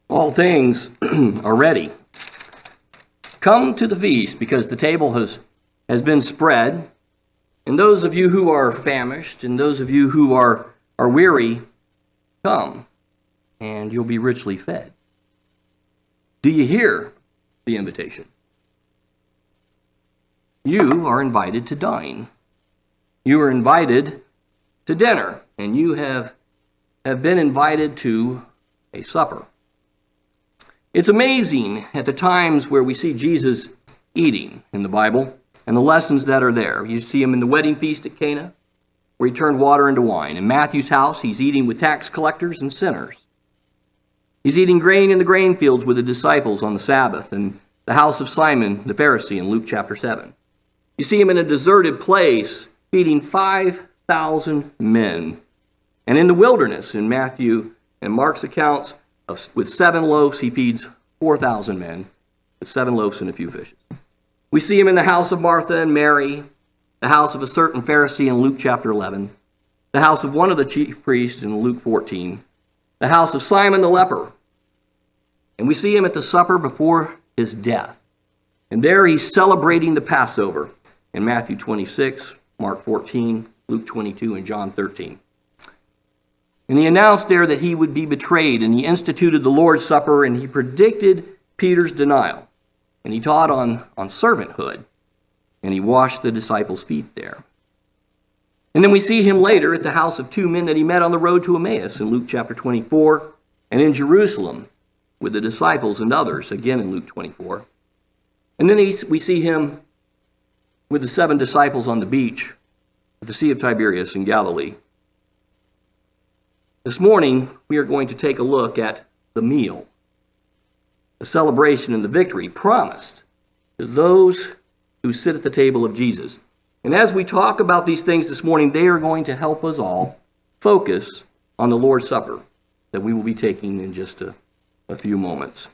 All things are ready. Come to the feast, because the table has been spread. And those of you who are famished and those of you who are weary, come, and you'll be richly fed. Do you hear the invitation? You are invited to dine. You are invited to dinner, and you have been invited to a supper. It's amazing at the times where we see Jesus eating in the Bible and the lessons that are there. You see him in the wedding feast at Cana, where he turned water into wine. In Matthew's house, he's eating with tax collectors and sinners. He's eating grain in the grain fields with the disciples on the Sabbath, in the house of Simon the Pharisee in Luke chapter 7. You see him in a deserted place feeding 5,000 men. And in the wilderness, in Matthew and Mark's accounts, with 7 loaves, he feeds 4,000 men with 7 loaves and a few fishes. We see him in the house of Martha and Mary, the house of a certain Pharisee in Luke chapter 11, the house of one of the chief priests in Luke 14, the house of Simon the leper. And we see him at the supper before his death. And there he's celebrating the Passover in Matthew 26, Mark 14, Luke 22, and John 13. And he announced there that he would be betrayed, and he instituted the Lord's Supper, and he predicted Peter's denial. And he taught on servanthood, and he washed the disciples' feet there. And then we see him later at the house of 2 men that he met on the road to Emmaus in Luke chapter 24, and in Jerusalem with the disciples and others, again in Luke 24. And then we see him with the 7 disciples on the beach at the Sea of Tiberias in Galilee. This morning, we are going to take a look at the meal, the celebration and the victory promised to those who sit at the table of Jesus. And as we talk about these things this morning, they are going to help us all focus on the Lord's Supper that we will be taking in just a few moments.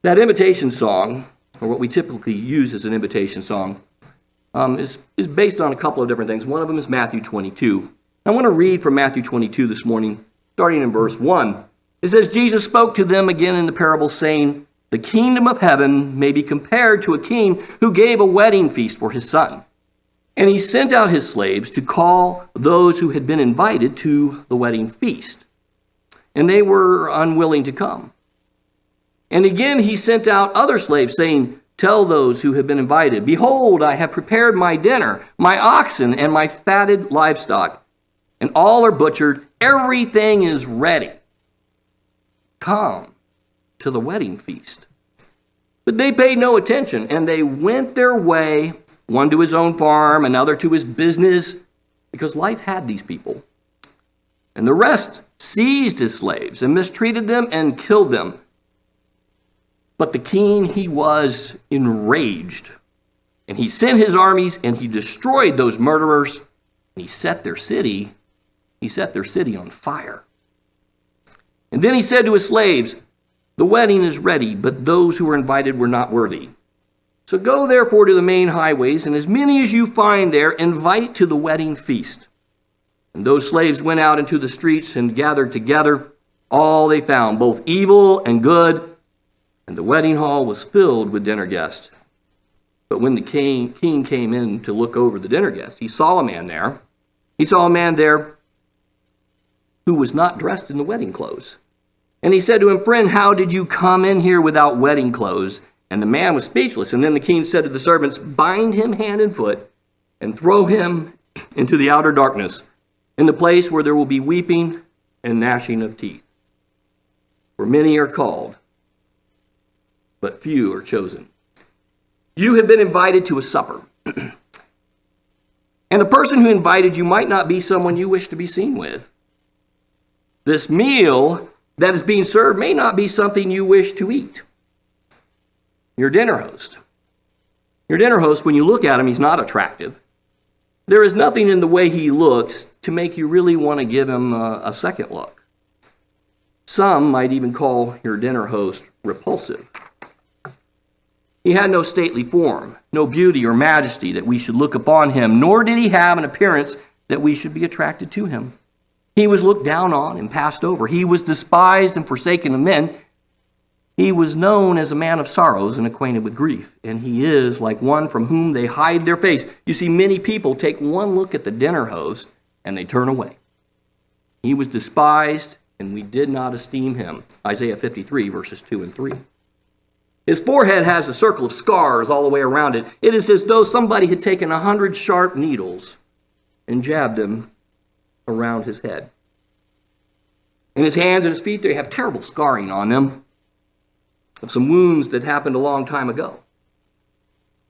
That invitation song, or what we typically use as an invitation song, is based on a couple of different things. One of them is Matthew 22. I want to read from Matthew 22 this morning, starting in verse 1. It says, Jesus spoke to them again in the parable, saying, the kingdom of heaven may be compared to a king who gave a wedding feast for his son. And he sent out his slaves to call those who had been invited to the wedding feast. And they were unwilling to come. And again he sent out other slaves, saying, tell those who have been invited, behold, I have prepared my dinner, my oxen and my fatted livestock, and all are butchered. Everything is ready. Come to the wedding feast. But they paid no attention, and they went their way, one to his own farm, another to his business, because life had these people. And the rest seized his slaves and mistreated them and killed them. But the king, he was enraged, and he sent his armies, and he destroyed those murderers, and he set their city on fire. And then he said to his slaves, the wedding is ready, but those who were invited were not worthy. So go therefore to the main highways, and as many as you find there, invite to the wedding feast. And those slaves went out into the streets and gathered together all they found, both evil and good, and the wedding hall was filled with dinner guests. But when the king came in to look over the dinner guests, he saw a man there who was not dressed in the wedding clothes. And he said to him, friend, how did you come in here without wedding clothes? And the man was speechless. And then the king said to the servants, bind him hand and foot and throw him into the outer darkness, in the place where there will be weeping and gnashing of teeth. For many are called, but few are chosen. You have been invited to a supper. And the person who invited you might not be someone you wish to be seen with. This meal that is being served may not be something you wish to eat. Your dinner host, when you look at him, he's not attractive. There is nothing in the way he looks to make you really want to give him a second look. Some might even call your dinner host repulsive. He had no stately form, no beauty or majesty that we should look upon him, nor did he have an appearance that we should be attracted to him. He was looked down on and passed over. He was despised and forsaken of men. He was known as a man of sorrows and acquainted with grief, and he is like one from whom they hide their face. You see, many people take one look at the dinner host and they turn away. He was despised, and we did not esteem him. Isaiah 53, verses 2 and 3. His forehead has a circle of scars all the way around it. It is as though somebody had taken 100 sharp needles and jabbed them around his head. And his hands and his feet, they have terrible scarring on them of some wounds that happened a long time ago.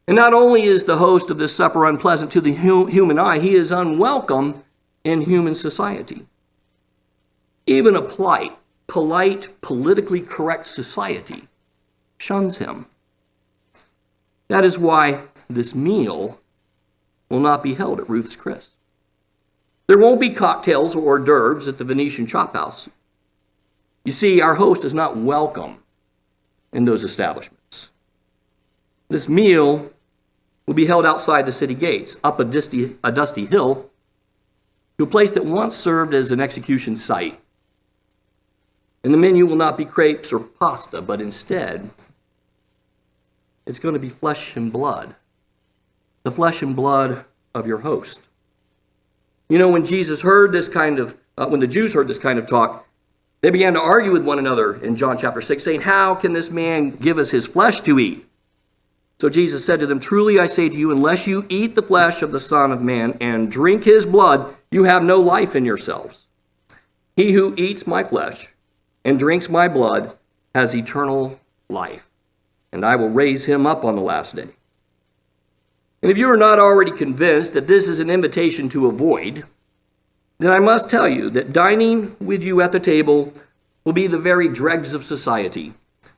And not only is the host of this supper unpleasant to the human eye, he is unwelcome in human society. Even a polite, politically correct society shuns him. That is why this meal will not be held at Ruth's Chris. There won't be cocktails or hors d'oeuvres at the Venetian Chop House. You see, our host is not welcome in those establishments. This meal will be held outside the city gates, up a dusty hill, to a place that once served as an execution site. And the menu will not be crepes or pasta, but instead, it's going to be flesh and blood, the flesh and blood of your host. You know, when the Jews heard this kind of talk, they began to argue with one another in John chapter 6, saying, "How can this man give us his flesh to eat?" So Jesus said to them, "Truly I say to you, unless you eat the flesh of the Son of Man and drink his blood, you have no life in yourselves. He who eats my flesh and drinks my blood has eternal life, and I will raise him up on the last day." And if you are not already convinced that this is an invitation to avoid, then I must tell you that dining with you at the table will be the very dregs of society,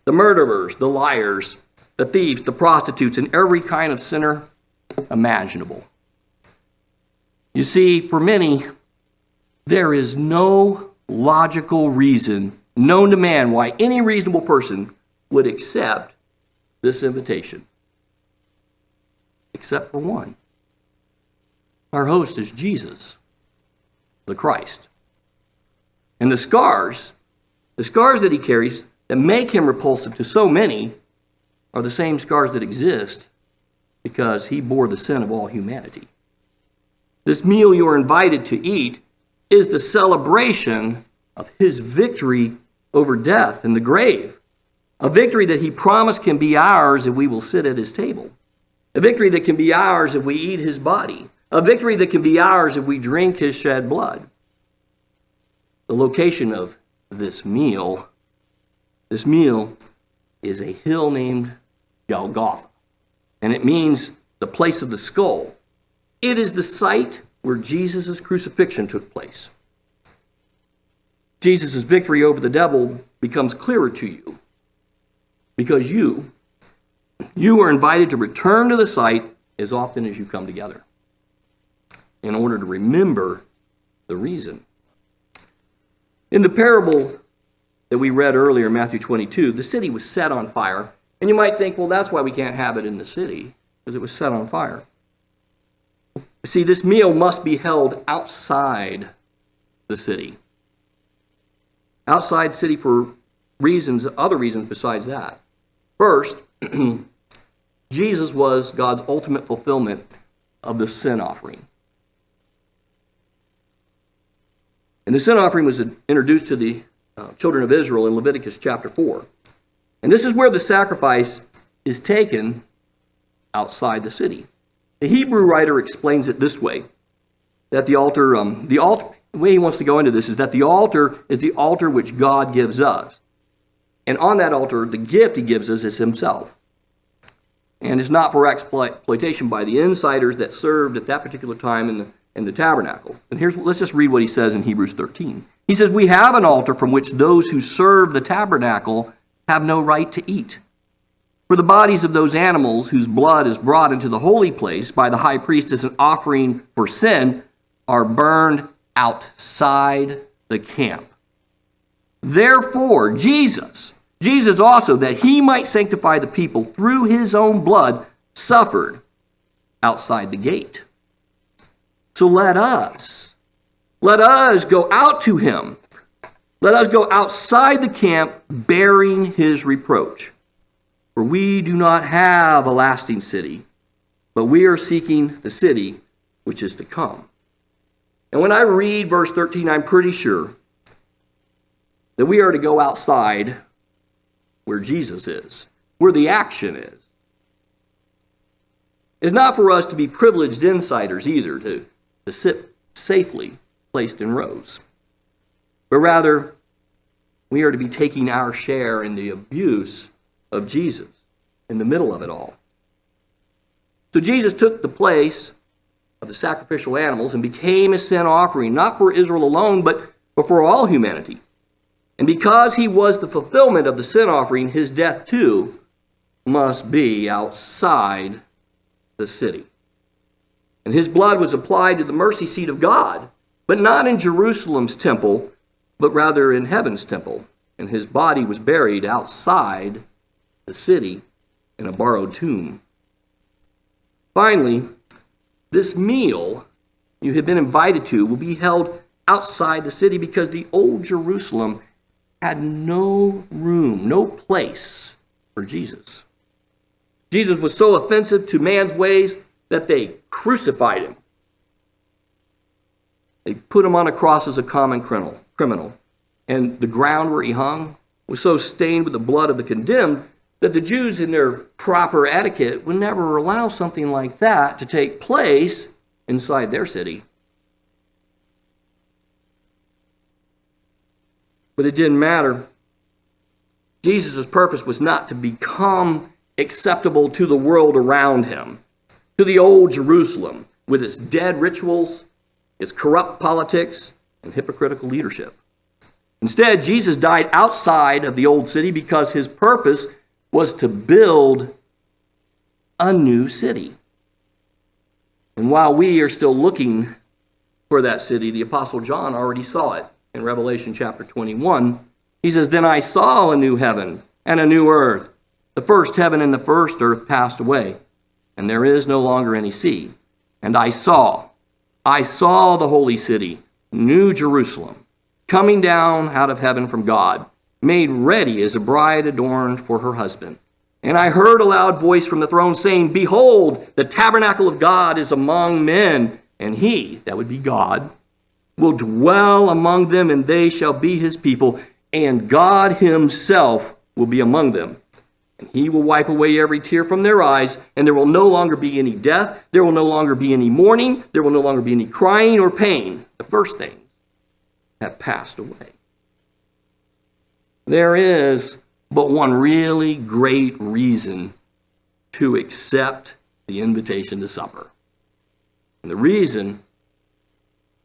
the murderers, the liars, the thieves, the prostitutes, and every kind of sinner imaginable. You see, for many, there is no logical reason known to man why any reasonable person would accept this invitation. Except for one. Our host is Jesus, the Christ. And the scars that he carries that make him repulsive to so many are the same scars that exist because he bore the sin of all humanity. This meal you are invited to eat is the celebration of his victory over death and the grave, a victory that he promised can be ours if we will sit at his table, a victory that can be ours if we eat his body, a victory that can be ours if we drink his shed blood. The location of this meal is a hill named Golgotha, and it means the place of the skull. It is the site where Jesus' crucifixion took place. Jesus' victory over the devil becomes clearer to you because you are invited to return to the site as often as you come together in order to remember the reason. In the parable that we read earlier, Matthew 22, the city was set on fire. And you might think, well, that's why we can't have it in the city, because it was set on fire. See, this meal must be held outside the city. Outside the city for other reasons besides that. First, Jesus was God's ultimate fulfillment of the sin offering. And the sin offering was introduced to the children of Israel in Leviticus chapter 4. And this is where the sacrifice is taken outside the city. The Hebrew writer explains it this way, that the way he wants to go into this is that the altar is the altar which God gives us. And on that altar, the gift he gives us is himself. And it's not for exploitation by the insiders that served at that particular time in the tabernacle. And let's just read what he says in Hebrews 13. He says, "We have an altar from which those who serve the tabernacle have no right to eat. For the bodies of those animals whose blood is brought into the holy place by the high priest as an offering for sin are burned outside the camp. Therefore, Jesus, Jesus also, that he might sanctify the people through his own blood, suffered outside the gate. So let us go out to him. Let us go outside the camp bearing his reproach. For we do not have a lasting city, but we are seeking the city which is to come. And when I read verse 13, I'm pretty sure that we are to go outside where Jesus is, where the action is. It's not for us to be privileged insiders either, to sit safely placed in rows. But rather, we are to be taking our share in the abuse of Jesus in the middle of it all. So Jesus took the place of the sacrificial animals and became a sin offering, not for Israel alone, but for all humanity. And because he was the fulfillment of the sin offering, his death too must be outside the city. And his blood was applied to the mercy seat of God, but not in Jerusalem's temple, but rather in heaven's temple. And his body was buried outside the city in a borrowed tomb. Finally, this meal you have been invited to will be held outside the city because the old Jerusalem had no room, no place for Jesus. Jesus was so offensive to man's ways that they crucified him. They put him on a cross as a common criminal. And the ground where he hung was so stained with the blood of the condemned that the Jews, in their proper etiquette, would never allow something like that to take place inside their city. But it didn't matter. Jesus' purpose was not to become acceptable to the world around him, to the old Jerusalem, with its dead rituals, its corrupt politics, and hypocritical leadership. Instead, Jesus died outside of the old city because his purpose was to build a new city. And while we are still looking for that city, the Apostle John already saw it in Revelation chapter 21. He says, "Then I saw a new heaven and a new earth. The first heaven and the first earth passed away, and there is no longer any sea. And I saw the holy city, New Jerusalem, coming down out of heaven from God, made ready as a bride adorned for her husband. And I heard a loud voice from the throne saying, 'Behold, the tabernacle of God is among men, and he,'" that would be God, "'will dwell among them, and they shall be his people, and God himself will be among them. And he will wipe away every tear from their eyes, and there will no longer be any death, there will no longer be any mourning, there will no longer be any crying or pain. The first things have passed away.'" There is but one really great reason to accept the invitation to supper. And the reason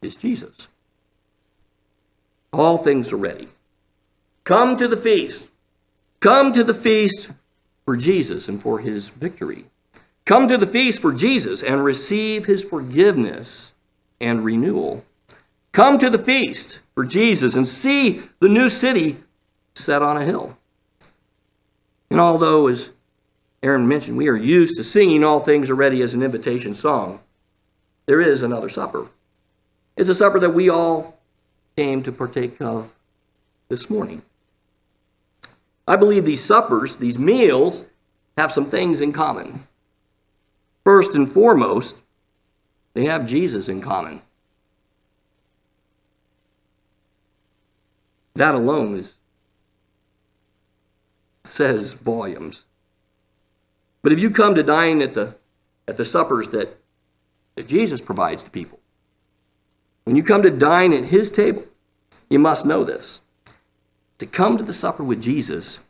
is Jesus. All things are ready. Come to the feast. Come to the feast for Jesus and for his victory. Come to the feast for Jesus and receive his forgiveness and renewal. Come to the feast for Jesus and see the new city set on a hill. And although, as Aaron mentioned, we are used to singing "All Things Are Ready" as an invitation song, there is another supper. It's a supper that we all came to partake of this morning. I believe these suppers, these meals, have some things in common. First and foremost, they have Jesus in common. That alone says volumes. But if you come to dine at the suppers that Jesus provides to people, when you come to dine at his table, you must know this. To come to the supper with Jesus,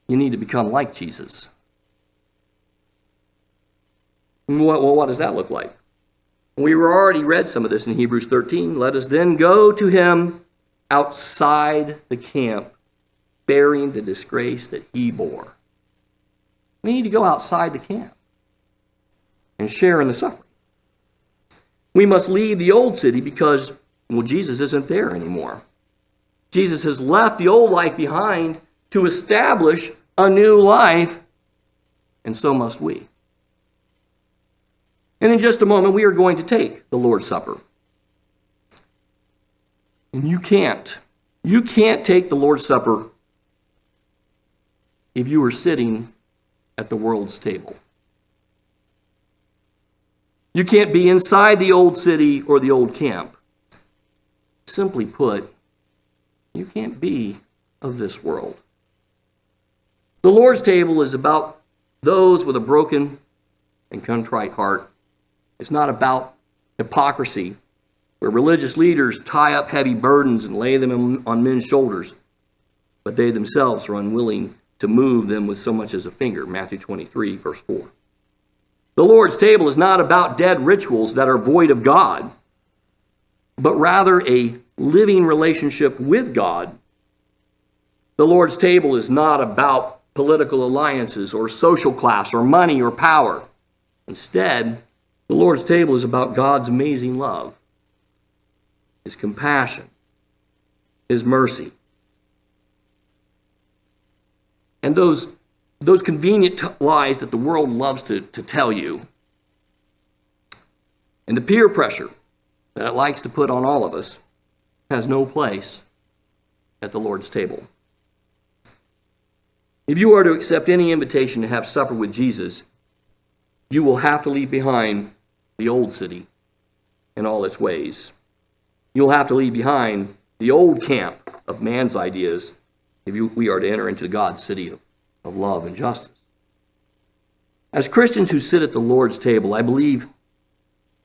you need to become like Jesus. What does that look like? We already read some of this in Hebrews 13. "Let us then go to him outside the camp, bearing the disgrace that he bore." We need to go outside the camp and share in the suffering. We must leave the old city because, Jesus isn't there anymore. Jesus has left the old life behind to establish a new life, and so must we. And in just a moment, we are going to take the Lord's Supper. And you can't take the Lord's Supper if you are sitting at the world's table. You can't be inside the old city or the old camp. Simply put, you can't be of this world. The Lord's table is about those with a broken and contrite heart. It's not about hypocrisy, where religious leaders tie up heavy burdens and lay them on men's shoulders, but they themselves are unwilling to move them with so much as a finger. Matthew 23, verse 4. The Lord's table is not about dead rituals that are void of God, but rather a living relationship with God. The Lord's table is not about political alliances or social class or money or power. Instead, the Lord's table is about God's amazing love, His compassion, His mercy. And those convenient lies that the world loves to tell you, and the peer pressure that it likes to put on all of us, has no place at the Lord's table. If you are to accept any invitation to have supper with Jesus, you will have to leave behind the old city and all its ways. You'll have to leave behind the old camp of man's ideas if we are to enter into God's city of love and justice. As Christians who sit at the Lord's table, I believe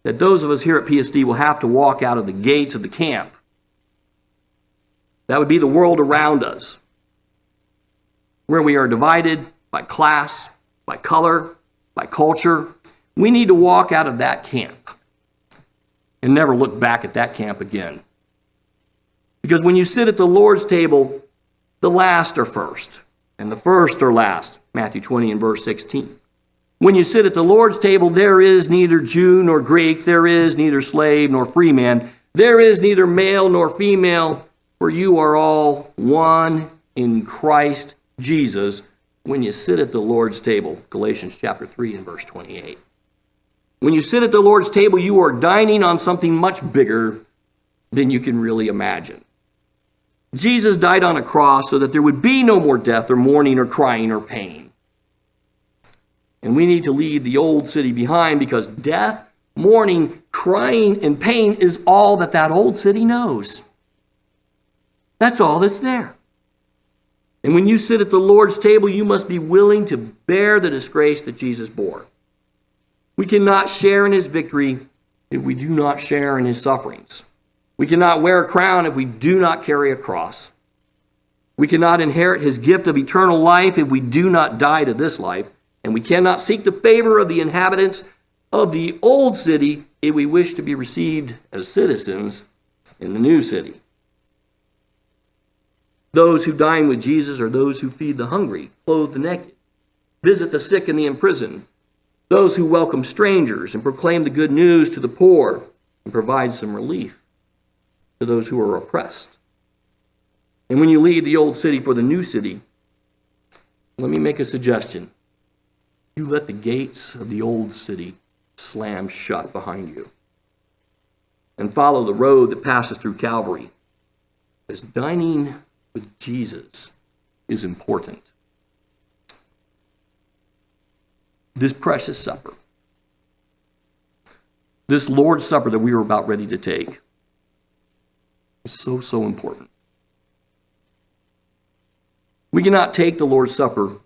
that those of us here at PSD will have to walk out of the gates of the camp. That would be the world around us, where we are divided by class, by color, by culture. We need to walk out of that camp and never look back at that camp again. Because when you sit at the Lord's table, the last are first, and the first are last. Matthew 20 and verse 16. When you sit at the Lord's table, there is neither Jew nor Greek, there is neither slave nor free man, there is neither male nor female, for you are all one in Christ Jesus when you sit at the Lord's table. Galatians chapter 3 and verse 28. When you sit at the Lord's table, you are dining on something much bigger than you can really imagine. Jesus died on a cross so that there would be no more death or mourning or crying or pain. And we need to leave the old city behind because death, mourning, crying, and pain is all that old city knows. That's all that's there. And when you sit at the Lord's table, you must be willing to bear the disgrace that Jesus bore. We cannot share in His victory if we do not share in His sufferings. We cannot wear a crown if we do not carry a cross. We cannot inherit His gift of eternal life if we do not die to this life. And we cannot seek the favor of the inhabitants of the old city if we wish to be received as citizens in the new city. Those who dine with Jesus are those who feed the hungry, clothe the naked, visit the sick and the imprisoned, those who welcome strangers and proclaim the good news to the poor and provide some relief to those who are oppressed. And when you leave the old city for the new city, let me make a suggestion. You let the gates of the old city slam shut behind you and follow the road that passes through Calvary, as dining with Jesus is important. This precious supper, this Lord's Supper that we are about ready to take, is so important. We cannot take the Lord's Supper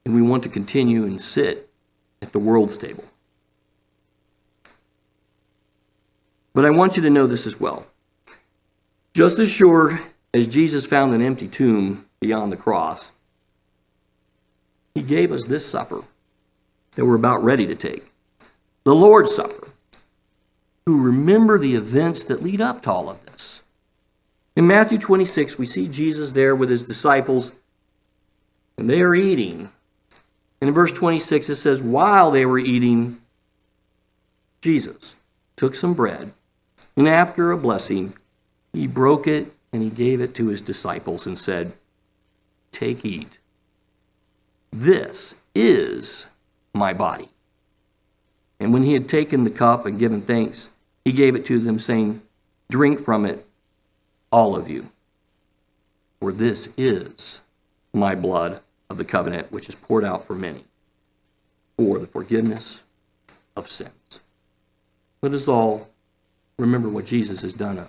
and we want to continue and sit at the world's table. But I want you to know this as well. Just as sure as Jesus found an empty tomb beyond the cross, He gave us this supper that we're about ready to take, the Lord's Supper, to remember the events that lead up to all of this. In Matthew 26, we see Jesus there with His disciples, and they are eating. And in verse 26, it says, while they were eating, Jesus took some bread, and after a blessing, He broke it and he gave it to his disciples and said, "Take, eat. This is my body." And when he had taken the cup and given thanks, he gave it to them, saying, "Drink from it, all of you. For this is my blood of the covenant, which is poured out for many, for the forgiveness of sins." Let us all remember what Jesus has done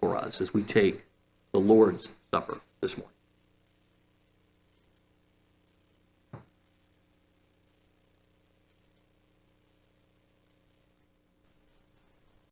for us as we take the Lord's Supper this morning.